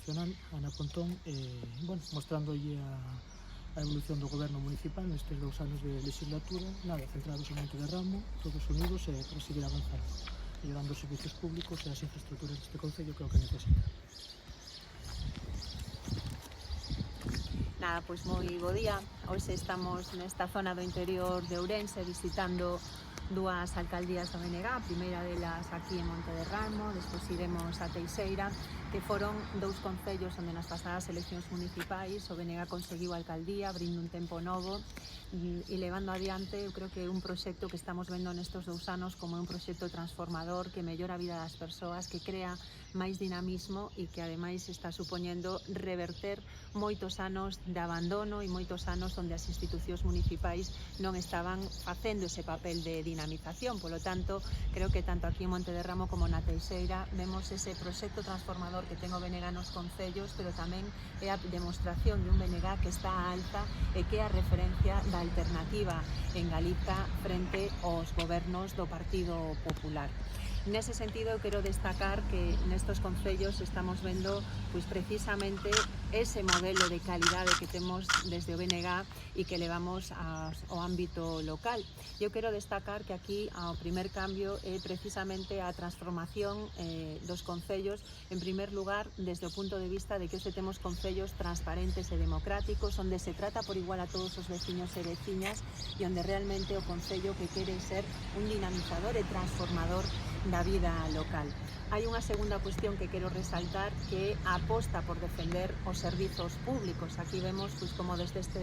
Nacional, Ana Pontón, bueno, mostrándolle a evolución do goberno municipal nestes 2 anos de legislatura, nada, centrados en Monte de Ramo, todos unidos para seguir avanzando, mellorando os servicios públicos e as infraestructuras deste concello que é o que necesita. Nada, pois moi bo día. Hoxe estamos nesta zona do interior de Ourense visitando dúas alcaldías do BNG, a primeira delas aquí en Monte de Ramo, despois iremos a Teixeira, que foron 2 concellos onde nas pasadas eleccións municipais o BNG conseguiu a alcaldía, abrindo un tempo novo e levando adiante, eu creo que un proxecto que estamos vendo nestes 2 anos como un proxecto transformador que mellora a vida das persoas, que crea máis dinamismo e que ademais está supoñendo reverter moitos anos de abandono e moitos anos onde as institucións municipais non estaban facendo ese papel de dinamización. Polo tanto, creo que tanto aquí en Monte de Ramo como na Teixeira vemos ese proxecto transformador que ten o BNG nos concellos, pero tamén é a demostración de un BNG que está á alza e que é a referencia da alternativa en Galiza frente aos gobernos do Partido Popular. Nese sentido, quero destacar que nestos concellos estamos vendo pois precisamente ese modelo de calidade que temos desde o BNG e que levamos ao ámbito local. Eu quero destacar que aquí o primer cambio é precisamente a transformación dos concellos, en primer lugar, desde o punto de vista de que hoxe temos concellos transparentes e democráticos, onde se trata por igual a todos os veciños e veciñas e onde realmente o concello que quere ser un dinamizador e transformador da vida local. Hai unha segunda cuestión que quero resaltar, que é a aposta por defender os servizos públicos. Aquí vemos pois como desde este